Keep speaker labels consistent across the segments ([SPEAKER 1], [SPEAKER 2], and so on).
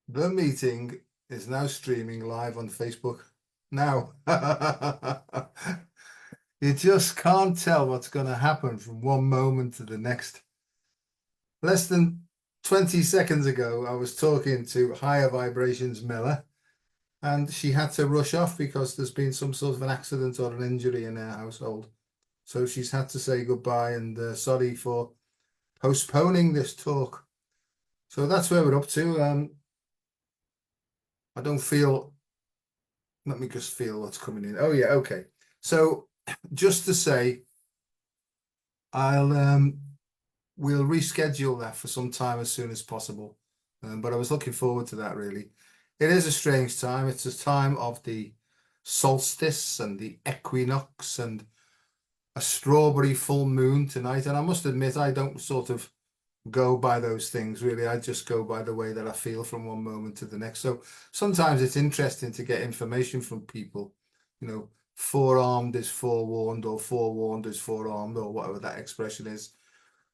[SPEAKER 1] The meeting is now streaming live on Facebook. Now, you just can't tell what's going to happen from one moment to the next. Less than 20 seconds ago, I was talking to Higher Vibrations Mela, and she had to rush off because there's been some sort of an accident or an injury in her household. So she's had to say goodbye and sorry for postponing this talk. So that's where we're up to. I don't feel Let me just feel what's coming in. Oh yeah, okay. So just to say, I'll we'll reschedule that for some time as soon as possible. But I was looking forward to that really. It is a strange time. It's a time of the solstice and the equinox and a strawberry full moon tonight. And I must admit, I don't sort of go by those things really. I just go by the way that I feel from one moment to the next. So sometimes it's interesting to get information from people, forearmed is forewarned or forewarned is forearmed or whatever that expression is.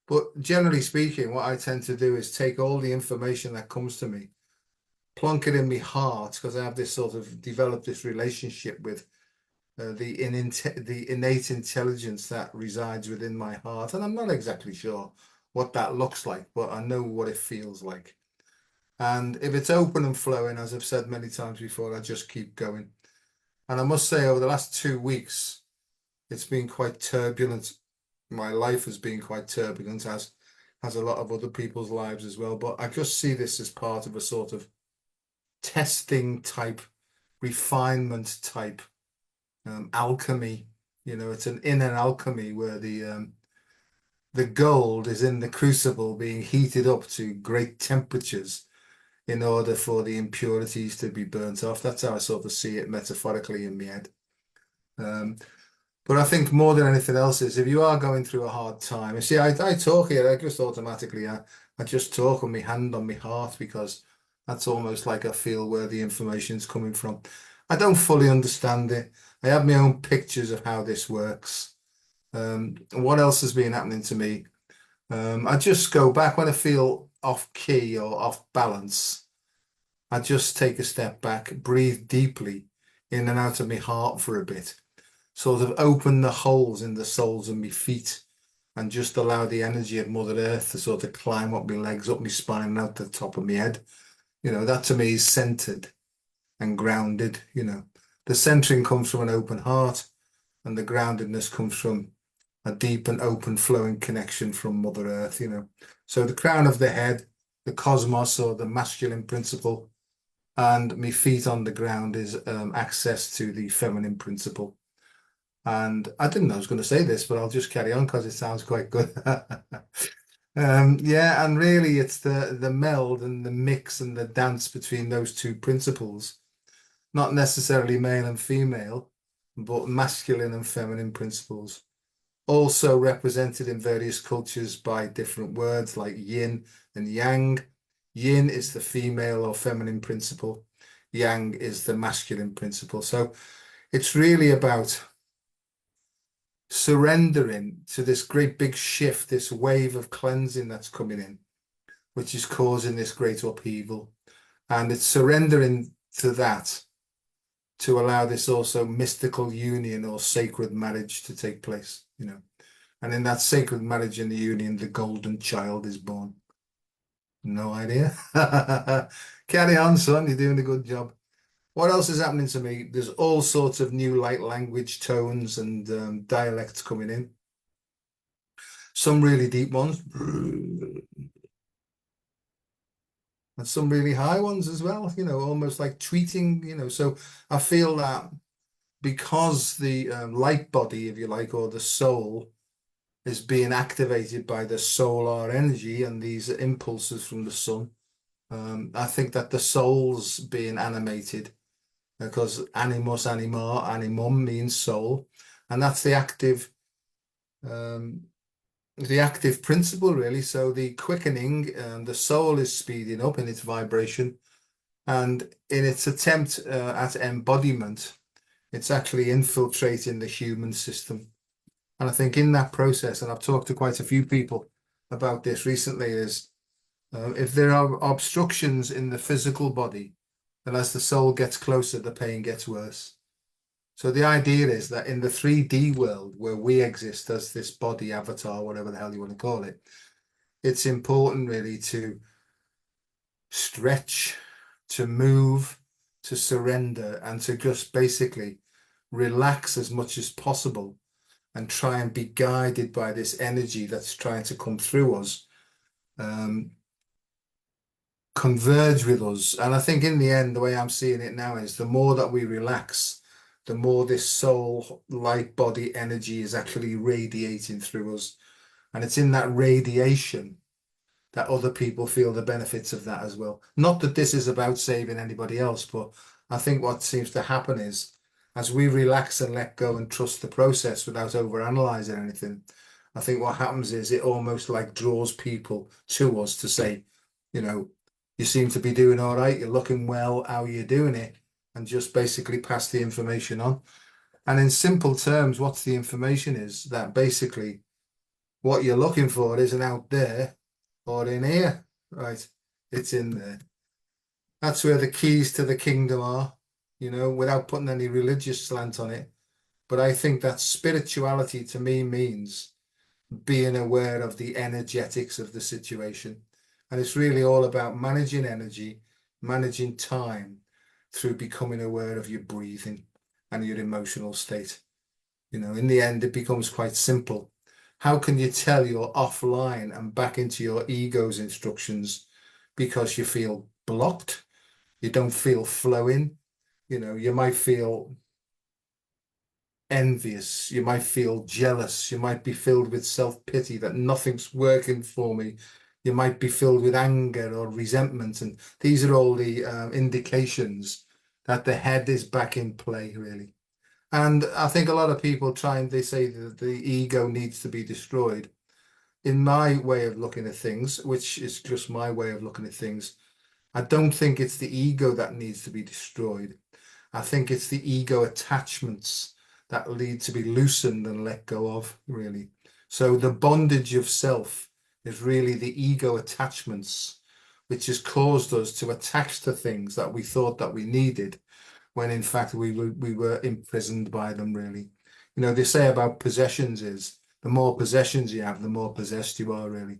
[SPEAKER 1] But generally speaking, what I tend to do is take all the information that comes to me, plonk it in my heart, because I have this sort of developed this relationship with the innate intelligence that resides within my heart. And I'm not exactly sure what that looks like, but I know what it feels like. And if it's open and flowing, as I've said many times before, I just keep going. And I must say, over the last 2 weeks, it's been quite turbulent. My life has been quite turbulent, as has a lot of other people's lives as well. But I just see this as part of a sort of testing type, refinement type alchemy. It's an inner alchemy where the gold is in the crucible being heated up to great temperatures in order for the impurities to be burnt off. That's how I sort of see it metaphorically in my head. Um, but I think more than anything else is if you are going through a hard time, you see, I talk here, I just automatically, I just talk with my hand on my heart because that's almost like I feel where the information's coming from. I don't fully understand it. I have my own pictures of how this works. What else has been happening to me? I just go back when I feel off key or off balance. I just take a step back, breathe deeply in and out of my heart for a bit, sort of open the holes in the soles of my feet and just allow the energy of Mother Earth to sort of climb up my legs, up my spine, and out the top of my head. That to me is centered and grounded. The centering comes from an open heart, and the groundedness comes from a deep and open flowing connection from Mother Earth. So the crown of the head, the cosmos or the masculine principle, and my feet on the ground is access to the feminine principle. And I didn't know I was going to say this, but I'll just carry on because it sounds quite good. Yeah, and really it's the meld and the mix and the dance between those two principles, not necessarily male and female, but masculine and feminine principles. Also represented in various cultures by different words like yin and yang. Yin is the female or feminine principle. Yang is the masculine principle. So it's really about surrendering to this great big shift, this wave of cleansing that's coming in, which is causing this great upheaval. And it's surrendering to that to allow this also mystical union or sacred marriage to take place. And in that sacred marriage and the union, the golden child is born. No idea. Carry on, son. You're doing a good job. What else is happening to me? There's all sorts of new light language tones and dialects coming in. Some really deep ones, and some really high ones as well. Almost like tweeting. So I feel that because the light body, if you like, or the soul is being activated by the solar energy and these impulses from the sun. I think that the soul's being animated because animus anima, animum means soul, and that's um, the active principle really. So the quickening, the soul is speeding up in its vibration, and in its attempt at embodiment, it's actually infiltrating the human system. And I think in that process, and I've talked to quite a few people about this recently, is If there are obstructions in the physical body, then as the soul gets closer, the pain gets worse. So the idea is that in the 3D world where we exist as this body avatar, whatever the hell you want to call it, it's important really to stretch, to move, to surrender, and to just basically relax as much as possible and try and be guided by this energy that's trying to come through us, converge with us. And I think in the end, the way I'm seeing it now is the more that we relax, the more this soul, light body energy is actually radiating through us. And it's in that radiation that other people feel the benefits of that as well. Not that this is about saving anybody else, but I think what seems to happen is as we relax and let go and trust the process without overanalyzing anything, I think what happens is it almost like draws people to us to say, you know, you seem to be doing all right, you're looking well, how are you doing it? And just basically pass the information on. And in simple terms, what's the information is that basically what you're looking for isn't out there or in here, right? It's in there. That's where the keys to the kingdom are, without putting any religious slant on it. But I think that spirituality to me means being aware of the energetics of the situation. And it's really all about managing energy, managing time through becoming aware of your breathing and your emotional state. In the end, it becomes quite simple. How can you tell you're offline and back into your ego's instructions because you feel blocked? You don't feel flowing. You might feel envious. You might feel jealous. You might be filled with self-pity that nothing's working for me. You might be filled with anger or resentment. And these are all the indications that the head is back in play, really. And I think a lot of people they say that the ego needs to be destroyed. In my way of looking at things, which is just my way of looking at things, I don't think it's the ego that needs to be destroyed. I think it's the ego attachments that need to be loosened and let go of, really. So the bondage of self is really the ego attachments, which has caused us to attach to things that we thought that we needed, when in fact we were imprisoned by them, really. They say about possessions is the more possessions you have, the more possessed you are, really.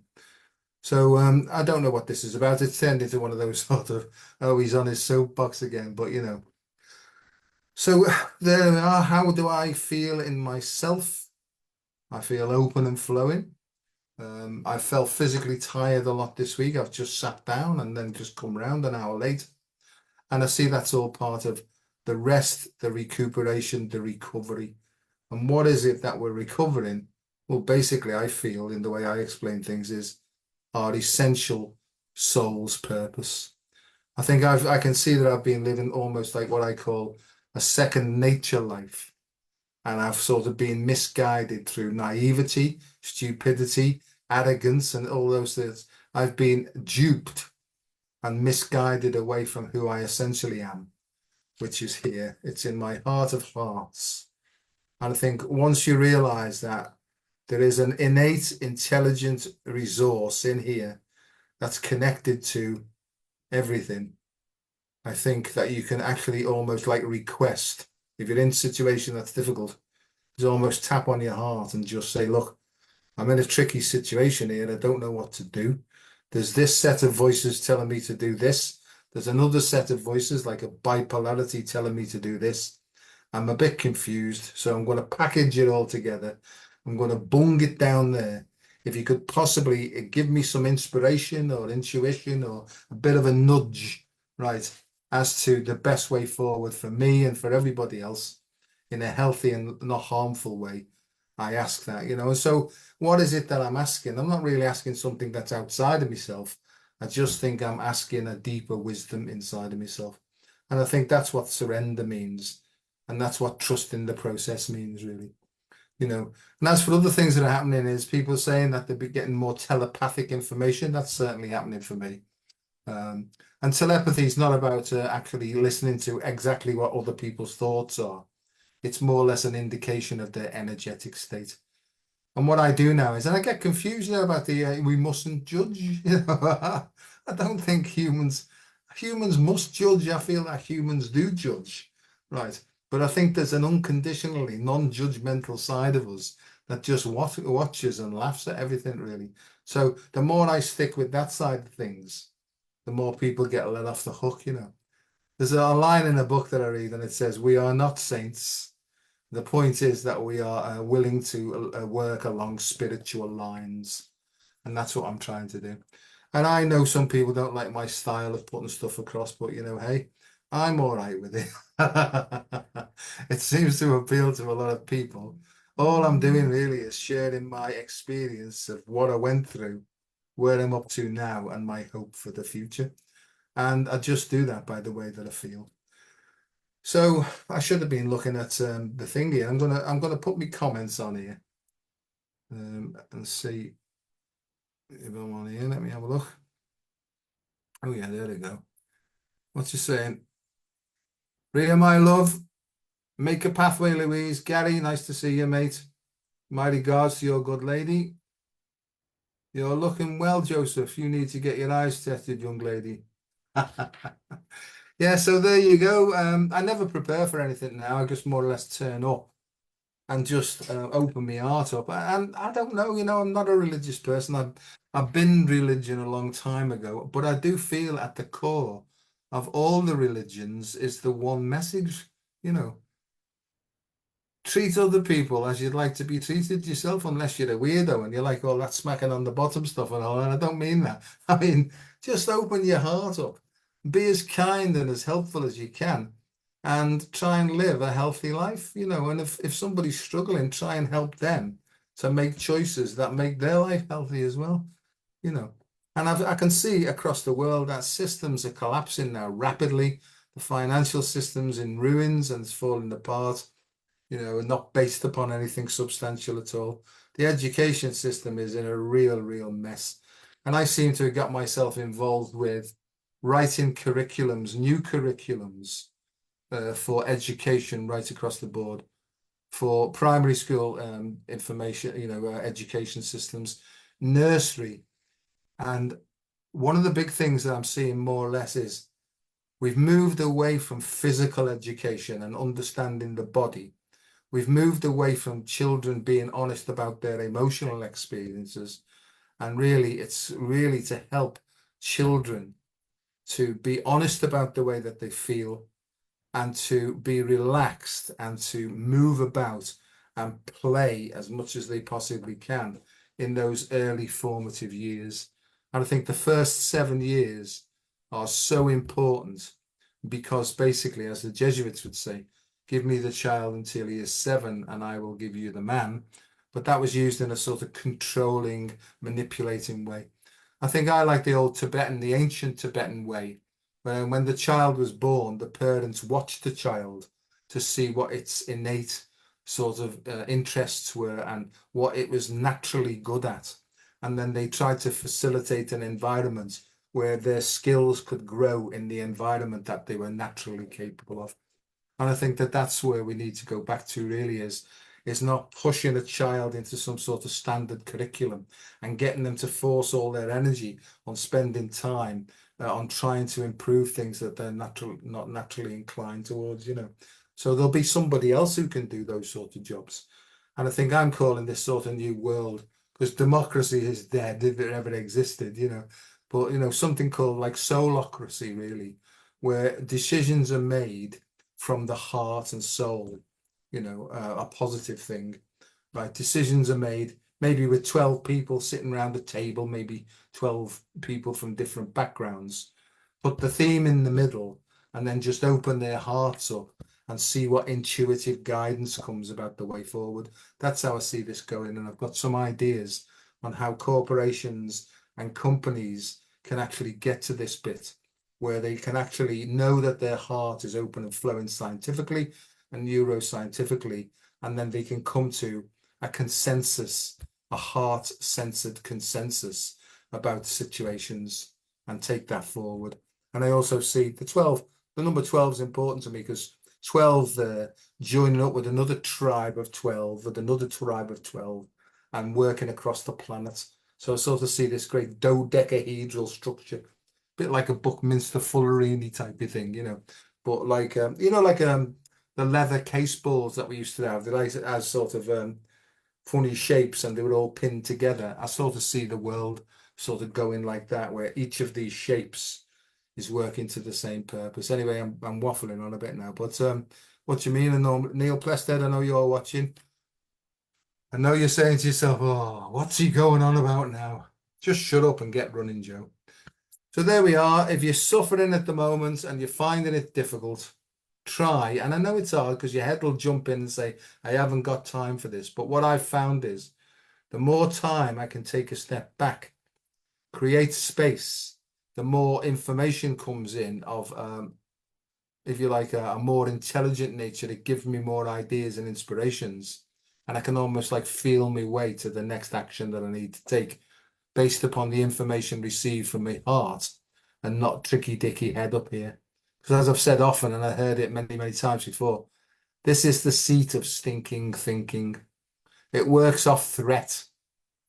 [SPEAKER 1] So I don't know what this is about. It's turned into one of those sort of, oh, he's on his soapbox again, but So there we are. How do I feel in myself? I feel open and flowing. I felt physically tired a lot this week. I've just sat down and then just come round an hour late. And I see that's all part of the rest, the recuperation, the recovery. And what is it that we're recovering? Well, basically, I feel in the way I explain things is our essential soul's purpose. I think I can see that I've been living almost like what I call a second nature life. And I've sort of been misguided through naivety, stupidity, arrogance, and all those things. I've been duped and misguided away from who I essentially am, which is here. It's in my heart of hearts. And I think once you realize that there is an innate intelligent resource in here that's connected to everything, I think that you can actually almost like request, if you're in a situation that's difficult, is almost tap on your heart and just say, look, I'm in a tricky situation here and I don't know what to do. There's this set of voices telling me to do this. There's another set of voices, like a bipolarity, telling me to do this. I'm a bit confused, so I'm going to package it all together. I'm going to bung it down there. If you could possibly give me some inspiration or intuition or a bit of a nudge, right, as to the best way forward for me and for everybody else in a healthy and not harmful way, I ask that, And so what is it that I'm asking? I'm not really asking something that's outside of myself. I just think I'm asking a deeper wisdom inside of myself. And I think that's what surrender means. And that's what trust in the process means, really. And as for other things that are happening is people saying that they'll be getting more telepathic information. That's certainly happening for me. And telepathy is not about actually listening to exactly what other people's thoughts are. It's more or less an indication of their energetic state. And what I do now is, and I get confused now about the we mustn't judge. I don't think humans must judge. I feel that humans do judge, right? But I think there's an unconditionally non-judgmental side of us that just watches and laughs at everything, really. So the more I stick with that side of things, the more people get let off the hook, you know. There's a line in a book that I read, and it says, "We are not saints. The point is that we are willing to work along spiritual lines." And that's what I'm trying to do. And I know some people don't like my style of putting stuff across, but you know, hey, I'm all right with it. It seems to appeal to a lot of people. All I'm doing really is sharing my experience of what I went through, where I'm up to now, and my hope for the future. And I just do that by the way that I feel. So I should have been looking at the thing here. I'm gonna put my comments on here and see if I'm on here. Let me have a look. Oh yeah, there we go. What's you saying? Ria, my love, make a pathway, Louise. Gary, nice to see you, mate. My regards to your good lady. You're looking well, Joseph. You need to get your eyes tested, young lady. Yeah, so there you go. I never prepare for anything now. I just more or less turn up and just open my heart up. And I don't know, you know, I'm not a religious person. I've been religion a long time ago, but I do feel at the core of all the religions is the one message, you know, treat other people as you'd like to be treated yourself, unless you're a weirdo and you're like all that smacking on the bottom stuff and all. And I don't mean that. I mean, just open your heart up, be as kind and as helpful as you can, and try and live a healthy life, you know. And if somebody's struggling, try and help them to make choices that make their life healthy as well, you know. And I can see across the world that systems are collapsing now rapidly. The financial system's in ruins and it's falling apart, you know, not based upon anything substantial at all. The education system is in a real mess. And I seem to have got myself involved with writing curriculums, new curriculums for education right across the board, for primary school information, you know, education systems, nursery. And one of the big things that I'm seeing more or less is we've moved away from physical education and understanding the body. We've moved away from children being honest about their emotional experiences. And really, it's really to help children to be honest about the way that they feel and to be relaxed and to move about and play as much as they possibly can in those early formative years. And I think the first 7 years are so important because basically, as the Jesuits would say, give me the child until he is 7 and I will give you the man. But that was used in a sort of controlling, manipulating way. I think I like the old Tibetan, the ancient Tibetan way, where when the child was born, the parents watched the child to see what its innate sort of interests were and what it was naturally good at. And then they tried to facilitate an environment where their skills could grow in the environment that they were naturally capable of. And I think that that's where we need to go back to really is not pushing a child into some sort of standard curriculum and getting them to force all their energy on spending time on trying to improve things that they're not naturally inclined towards, you know. So there'll be somebody else who can do those sort of jobs. And I think I'm calling this sort of new world because democracy is dead if it ever existed, you know. But, you know, something called like soulocracy, really, where decisions are made from the heart and soul, you know, a positive thing, right? Decisions are made maybe with 12 people sitting around a table, maybe 12 people from different backgrounds. Put the theme in the middle and then just open their hearts up and see what intuitive guidance comes about the way forward. That's how I see this going. And I've got some ideas on how corporations and companies can actually get to this bit where they can actually know that their heart is open and flowing scientifically and neuroscientifically, and then they can come to a consensus, a heart-centered consensus about situations and take that forward. And I also see the number 12 is important to me because 12 there joining up with another tribe of 12, with another tribe of 12, and working across the planet. So I sort of see this great dodecahedral structure bit like a Buckminster Fullerini type of thing, But like like the leather case balls that we used to have, they like as sort of funny shapes and they were all pinned together. I sort of see the world sort of going like that, where each of these shapes is working to the same purpose. Anyway, I'm waffling on a bit now, but what do you mean? And Neil Plested, I know you're watching. I know you're saying to yourself, "Oh, what's he going on about now?" Just shut up and get running, Joe. So there we are. If you're suffering at the moment and you're finding it difficult, try. And I know it's hard because your head will jump in and say, I haven't got time for this. But what I've found is the more time I can take a step back, create space, the more information comes in of, if you like, a more intelligent nature that gives me more ideas and inspirations. And I can almost like feel my way to the next action that I need to take based upon the information received from my heart and not tricky dicky head up here. Because as I've said often, and I heard it many, many times before, this is the seat of stinking thinking. It works off threat,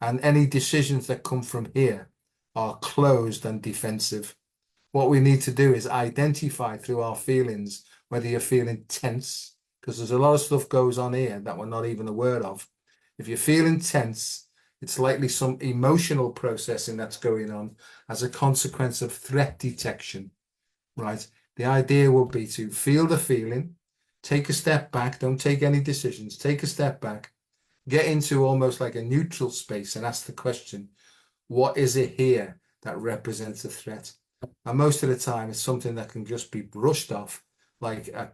[SPEAKER 1] and any decisions that come from here are closed and defensive. What we need to do is identify through our feelings whether you're feeling tense, because there's a lot of stuff goes on here that we're not even aware of. If you're feeling tense, it's likely some emotional processing that's going on as a consequence of threat detection, right? The idea will be to feel the feeling, take a step back, don't take any decisions, take a step back, get into almost like a neutral space and ask the question, what is it here that represents a threat? And most of the time, it's something that can just be brushed off, like a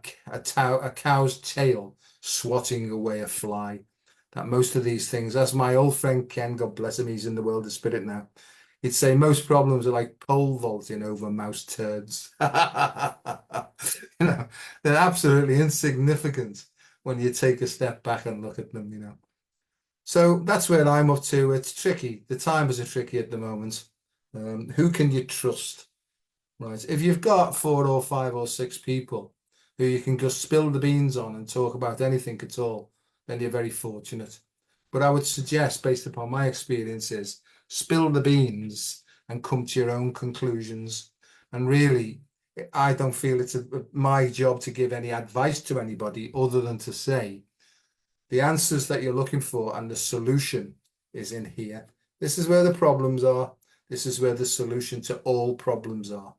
[SPEAKER 1] cow's tail swatting away a fly. That most of these things, as my old friend Ken, God bless him, he's in the world of spirit now, he'd say most problems are like pole vaulting over mouse turds. They're absolutely insignificant when you take a step back and look at them. So that's where I'm up to. It's tricky. The timers are tricky at the moment. Who can you trust? Right. If you've got 4 or 5 or 6 people who you can just spill the beans on and talk about anything at all, then you're very fortunate. But I would suggest, based upon my experiences, spill the beans and come to your own conclusions. And really, I don't feel it's my job to give any advice to anybody other than to say the answers that you're looking for and the solution is in here. This is where the problems are. This is where the solution to all problems are.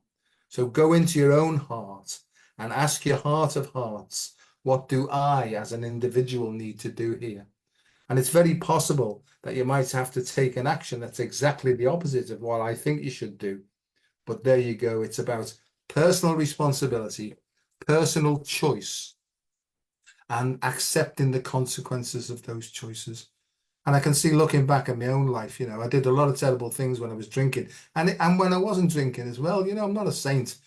[SPEAKER 1] So go into your own heart and ask your heart of hearts, what do I as an individual need to do here? And it's very possible that you might have to take an action that's exactly the opposite of what I think you should do. But there you go. It's about personal responsibility, personal choice, and accepting the consequences of those choices. And I can see looking back at my own life, I did a lot of terrible things when I was drinking and when I wasn't drinking as well. I'm not a saint,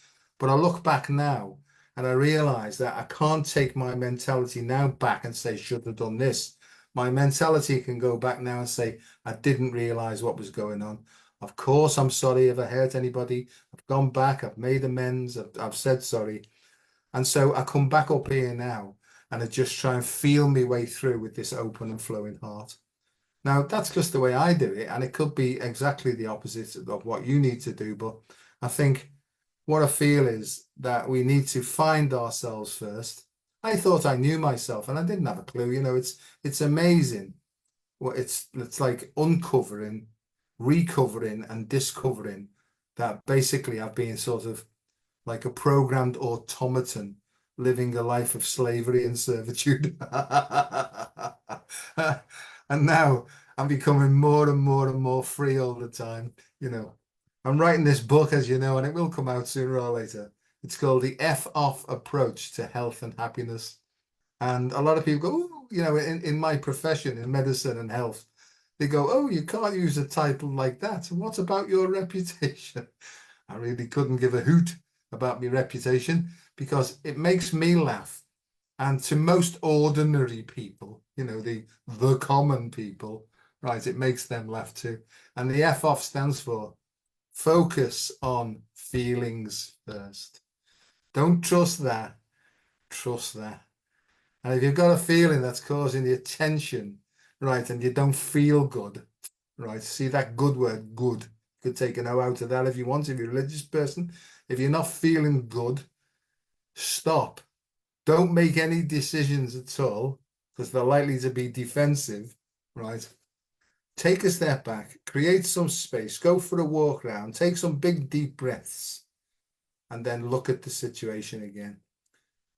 [SPEAKER 1] but I look back now and I realize that I can't take my mentality now back and say, should have done this. My mentality can go back now and say, I didn't realize what was going on. Of course, I'm sorry if I hurt anybody. I've gone back, I've made amends, I've said sorry. And so I come back up here now and I just try and feel my way through with this open and flowing heart. Now, that's just the way I do it, and it could be exactly the opposite of what you need to do. But I think what I feel is that we need to find ourselves first. I thought I knew myself, and I didn't have a clue. It's amazing what it's like uncovering, recovering, and discovering that basically I've been sort of like a programmed automaton living a life of slavery and servitude. And now I'm becoming more and more and more free all the time. I'm writing this book, as you know, and it will come out sooner or later. It's called The F-Off Approach to Health and Happiness. And a lot of people go, "Ooh," in my profession, in medicine and health, they go, oh, you can't use a title like that. What about your reputation? I really couldn't give a hoot about my reputation because it makes me laugh. And to most ordinary people, the common people, right, it makes them laugh too. And the F off stands for focus on feelings first. Don't trust that, trust that. And if you've got a feeling that's causing you tension, right, and you don't feel good, right, see that good word, good, could take an O out of that if you want, if you're a religious person. If you're not feeling good, stop. Don't make any decisions at all because they're likely to be defensive, right? Take a step back, create some space, go for a walk around, take some big deep breaths, and then look at the situation again.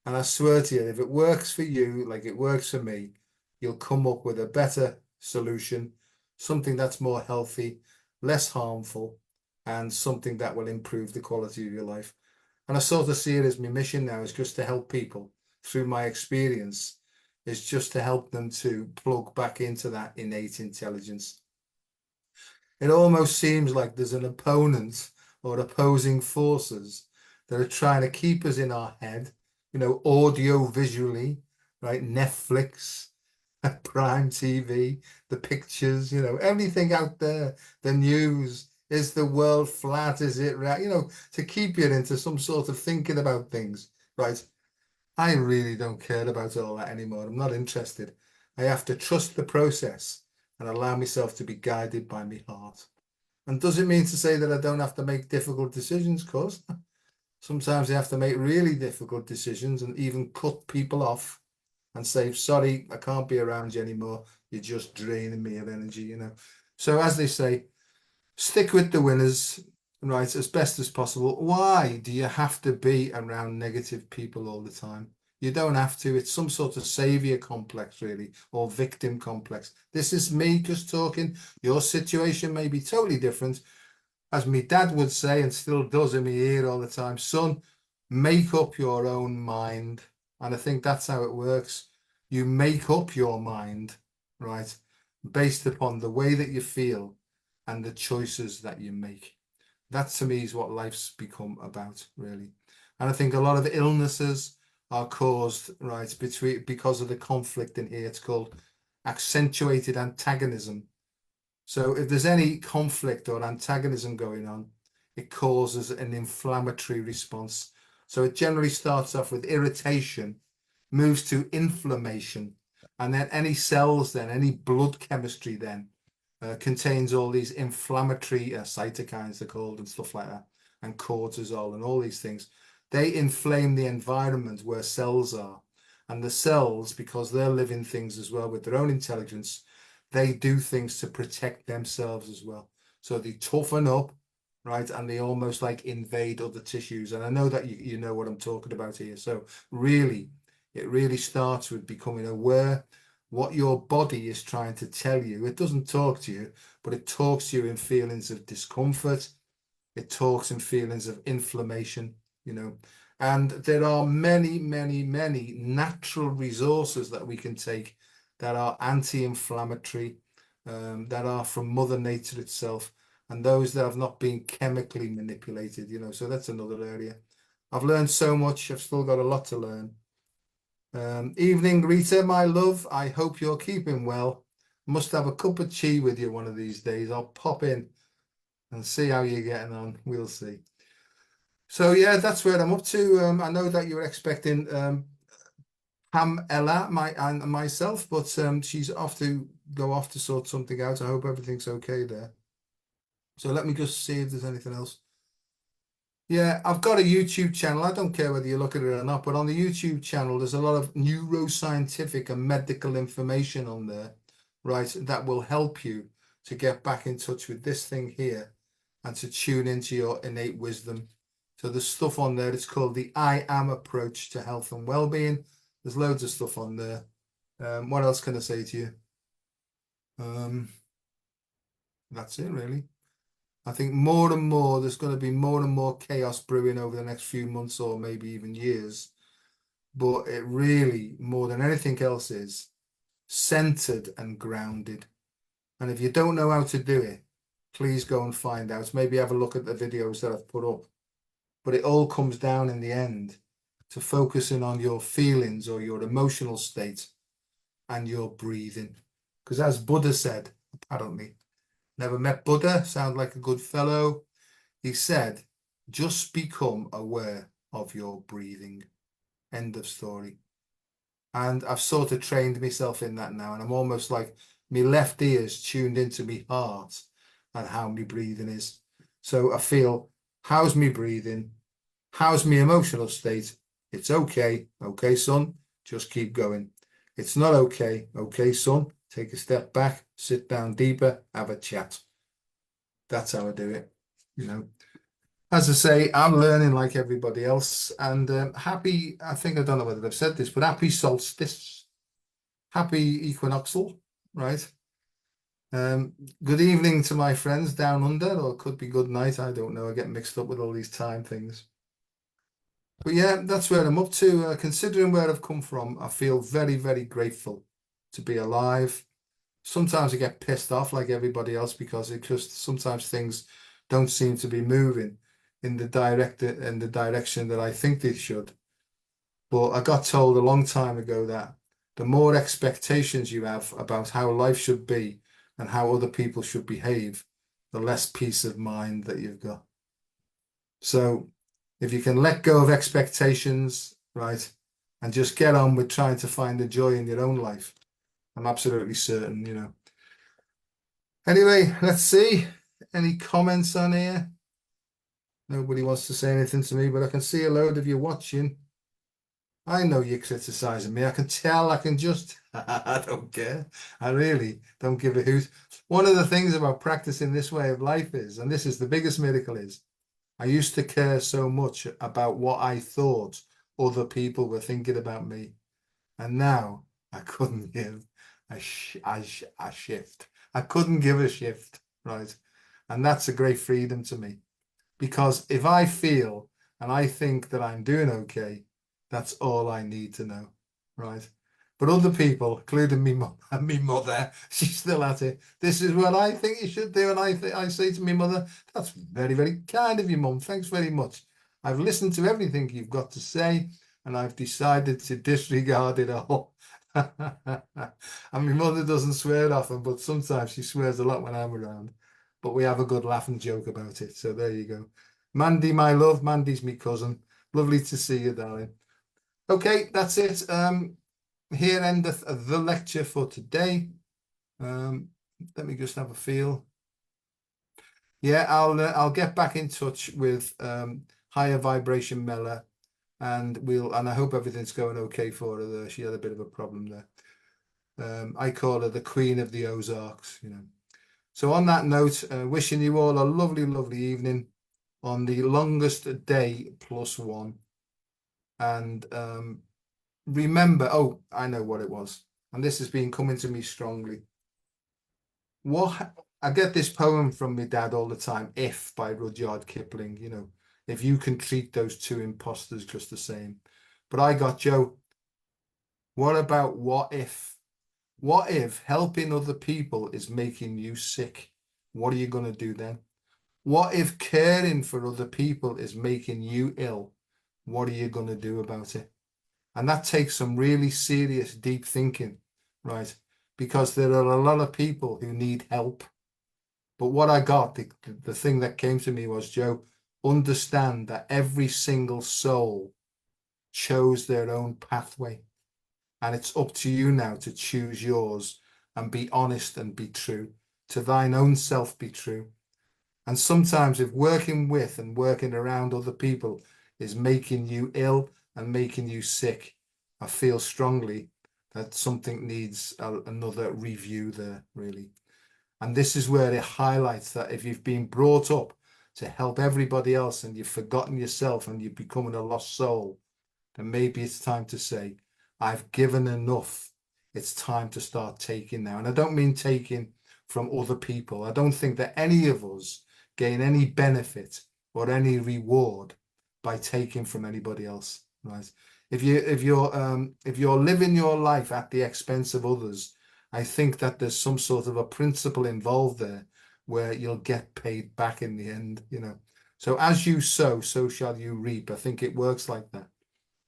[SPEAKER 1] And I swear to you, if it works for you like it works for me, you'll come up with a better solution, something that's more healthy, less harmful, and something that will improve the quality of your life. And I sort of see it as my mission now is just to help people through my experience, is just to help them to plug back into that innate intelligence. It almost seems like there's an opponent or opposing forces that are trying to keep us in our head, audio visually, right? Netflix, Prime TV, the pictures, everything out there, the news. Is the world flat? Is it right? To keep you into some sort of thinking about things, right? I really don't care about all that anymore. I'm not interested. I have to trust the process and allow myself to be guided by my heart. And does it mean to say that I don't have to make difficult decisions? Of course. Sometimes you have to make really difficult decisions and even cut people off and say, sorry, I can't be around you anymore. You're just draining me of energy. So as they say, stick with the winners, right, as best as possible. Why do you have to be around negative people all the time? You don't have to. It's some sort of savior complex, really, or victim complex. This is me just talking. Your situation may be totally different. As my dad would say, and still does in my ear all the time, son, make up your own mind. And I think that's how it works. You make up your mind, right, based upon the way that you feel and the choices that you make. That to me is what life's become about, really. And I think a lot of illnesses are caused, right, because of the conflict in here. It's called accentuated antagonism. So if there's any conflict or antagonism going on, it causes an inflammatory response. So it generally starts off with irritation, moves to inflammation, and then any cells, then any blood chemistry then contains all these inflammatory cytokines, they're called, and stuff like that, and cortisol and all these things. They inflame the environment where cells are. And the cells, because they're living things as well with their own intelligence, they do things to protect themselves as well. So they toughen up, right? And they almost like invade other tissues. And I know that you know what I'm talking about here. So really, it really starts with becoming aware what your body is trying to tell you. It doesn't talk to you, but it talks to you in feelings of discomfort. It talks in feelings of inflammation, and there are many, many, many natural resources that we can take that are anti-inflammatory, that are from Mother Nature itself, and those that have not been chemically manipulated, so that's another area. I've learned so much. I've still got a lot to learn. Evening, Rita, my love. I hope you're keeping well. Must have a cup of tea with you one of these days. I'll pop in and see how you're getting on. We'll see. So yeah, that's where I'm up to. I know that you were expecting Ella, and myself, but she's off to go off to sort something out. I hope everything's okay there. So let me just see if there's anything else. Yeah, I've got a YouTube channel. I don't care whether you look at it or not, but on the YouTube channel, there's a lot of neuroscientific and medical information on there, right, that will help you to get back in touch with this thing here and to tune into your innate wisdom. So there's stuff on there. It's called the I Am approach to health and well-being. There's loads of stuff on there. What else can I say to you? That's it, really. I think more and more, there's going to be more and more chaos brewing over the next few months or maybe even years. But it really, more than anything else, is centered and grounded. And if you don't know how to do it, please go and find out. Maybe have a look at the videos that I've put up. But it all comes down in the end to focusing on your feelings or your emotional state and your breathing. Because as Buddha said, apparently, never met Buddha, sound like a good fellow. He said, just become aware of your breathing. End of story. And I've sort of trained myself in that now. And I'm almost like my left ear's tuned into my heart and how my breathing is. So I feel, how's me breathing? How's my emotional state? It's okay. Okay, son, just keep going. It's not okay. Okay, son, take a step back, sit down deeper, have a chat. That's how I do it. You know, as I say, I'm learning like everybody else, and happy. I think I don't know whether I've said this, but happy solstice, happy equinoxal, right? Um, Good evening to my friends down under, or it could be good night. I don't know. I get mixed up with all these time things. But yeah, that's where I'm up to. Considering where I've come from, I feel very, very grateful to be alive. Sometimes I get pissed off like everybody else because it just sometimes things don't seem to be moving in the direction that I think they should. But I got told a long time ago that the more expectations you have about how life should be and how other people should behave, the less peace of mind that you've got. So if you can let go of expectations, right, and just get on with trying to find the joy in your own life, I'm absolutely certain. Anyway, let's see. Any comments on here? Nobody wants to say anything to me, but I can see a load of you watching. I know you're criticizing me. I can tell. I can just, I don't care. I really don't give a hoot. One of the things about practicing this way of life is, and this is the biggest miracle is, I used to care so much about what I thought other people were thinking about me. And now I couldn't give a shift. I couldn't give a shift, right? And that's a great freedom to me. Because if I feel and I think that I'm doing okay, that's all I need to know, right? But other people, including me mother, she's still at it. This is what I think you should do, and I say to me mother, "That's very, very kind of you, mum. Thanks very much. I've listened to everything you've got to say, and I've decided to disregard it all." And my mother doesn't swear often, but sometimes she swears a lot when I'm around. But we have a good laugh and joke about it. So there you go. Mandy, my love. Mandy's my cousin. Lovely to see you, darling. Okay, that's it. Here endeth the lecture for today. Let me just have a feel. Yeah, I'll get back in touch with Higher Vibration Mela, and I hope everything's going okay for her there. She had a bit of a problem there. I call her the Queen of the Ozarks. So on that note, wishing you all a lovely, lovely evening on the longest day plus one. And remember, oh, I know what it was. And this has been coming to me strongly. I get this poem from my dad all the time, If by Rudyard Kipling. If you can treat those two imposters just the same. But I got, Joe, what about what if? What if helping other people is making you sick? What are you going to do then? What if caring for other people is making you ill? What are you going to do about it? And that takes some really serious, deep thinking, right? Because there are a lot of people who need help. But what I got, the thing that came to me was, Joe, understand that every single soul chose their own pathway. And it's up to you now to choose yours and be honest and be true. To thine own self be true. And sometimes if working with and working around other people is making you ill and making you sick, I feel strongly that something needs another review there, really. And this is where it highlights that if you've been brought up to help everybody else and you've forgotten yourself and you're becoming a lost soul, then maybe it's time to say, I've given enough. It's time to start taking now. And I don't mean taking from other people. I don't think that any of us gain any benefit or any reward by taking from anybody else, right? If you're living your life at the expense of others, I think that there's some sort of a principle involved there where you'll get paid back in the end. So as you sow, so shall you reap. I think it works like that.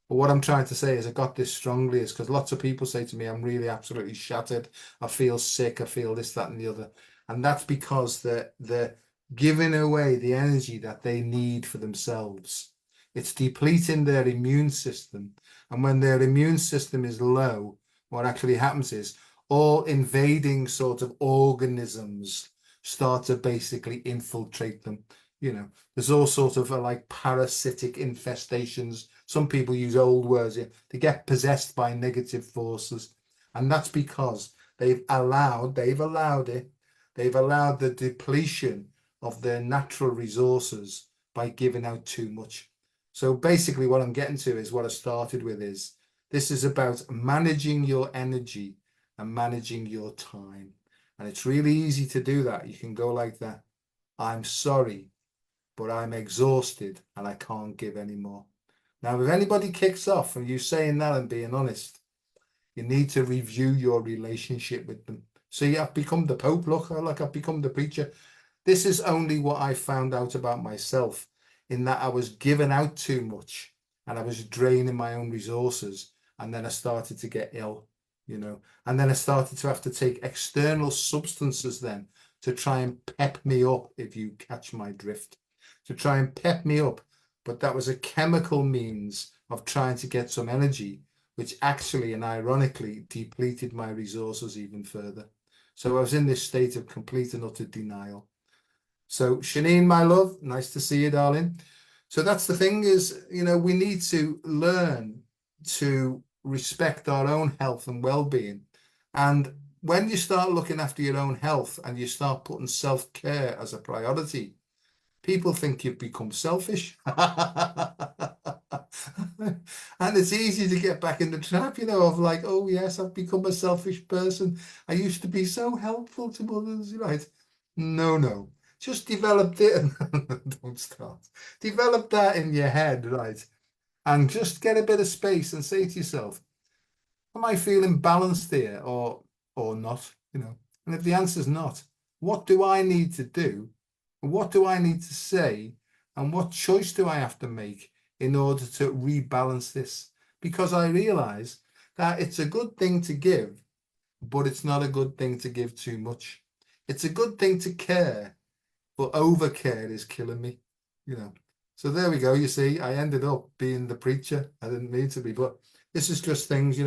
[SPEAKER 1] But what I'm trying to say is I got this strongly is because lots of people say to me, I'm really absolutely shattered. I feel sick. I feel this, that, and the other. And that's because they're giving away the energy that they need for themselves. It's depleting their immune system. And when their immune system is low, what actually happens is all invading sort of organisms start to basically infiltrate them. You know, there's all sorts of like parasitic infestations. Some people use old words here. They get possessed by negative forces. And that's because they've allowed it. They've allowed the depletion of their natural resources by giving out too much. So basically what I'm getting to is what I started with is this is about managing your energy and managing your time. And it's really easy to do that. You can go like that. I'm sorry, but I'm exhausted and I can't give anymore. Now, if anybody kicks off and you saying that and being honest, you need to review your relationship with them. See, I've become the Pope. Look, like I've become the preacher. This is only what I found out about myself, in that I was giving out too much and I was draining my own resources. And then I started to get ill, and then I started to have to take external substances then to try and pep me up, if you catch my drift, to try and pep me up. But that was a chemical means of trying to get some energy, which actually and ironically depleted my resources even further. So I was in this state of complete and utter denial. So Shanine, my love, nice to see you, darling. So that's the thing is, we need to learn to respect our own health and well-being. And when you start looking after your own health and you start putting self-care as a priority, people think you've become selfish. And it's easy to get back in the trap, of like, oh yes, I've become a selfish person. I used to be so helpful to others, right? No. Just develop it. Don't start. Develop that in your head, right? And just get a bit of space and say to yourself, am I feeling balanced here or not? And if the answer is not, what do I need to do? What do I need to say? And what choice do I have to make in order to rebalance this? Because I realize that it's a good thing to give, but it's not a good thing to give too much. It's a good thing to care, but overcare is killing me. So there we go. You see, I ended up being the preacher. I didn't mean to be, but this is just things.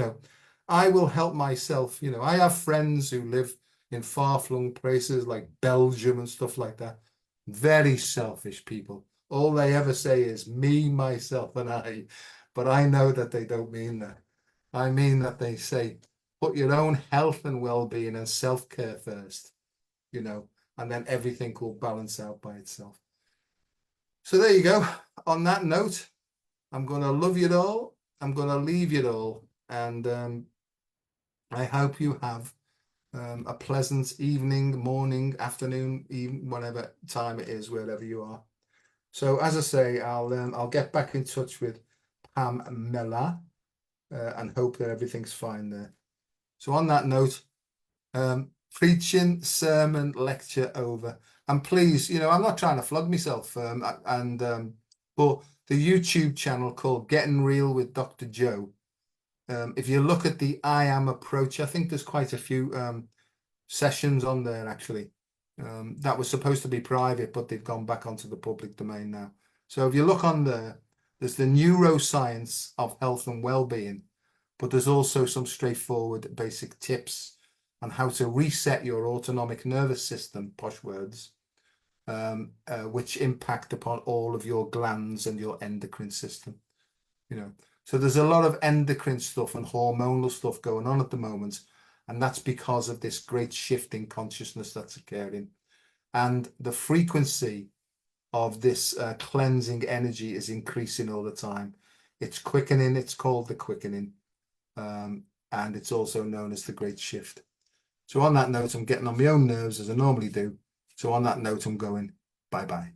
[SPEAKER 1] I will help myself. I have friends who live in far-flung places like Belgium and stuff like that. Very selfish people. All they ever say is me, myself, and I. But I know that they don't mean that. I mean that they say, put your own health and well-being and self-care first, and then everything will balance out by itself. So there you go. On that note, I'm going to love you all. I'm going to leave you all. And I hope you have a pleasant evening, morning, afternoon, even whatever time it is, wherever you are. So as I say, I'll get back in touch with Pam Mela and hope that everything's fine there. So on that note, preaching, sermon, lecture over. And please, I'm not trying to flog myself. But the YouTube channel called Getting Real with Dr. Joe, if you look at the I Am approach, I think there's quite a few sessions on there actually. That was supposed to be private, but they've gone back onto the public domain now. So if you look on there, there's the neuroscience of health and well-being, but there's also some straightforward basic tips on how to reset your autonomic nervous system, posh words, which impact upon all of your glands and your endocrine system. So there's a lot of endocrine stuff and hormonal stuff going on at the moment, and that's because of this great shift in consciousness that's occurring. And the frequency of this cleansing energy is increasing all the time. It's quickening, it's called the quickening, and it's also known as the great shift. So on that note, I'm getting on my own nerves as I normally do. So on that note, I'm going bye-bye.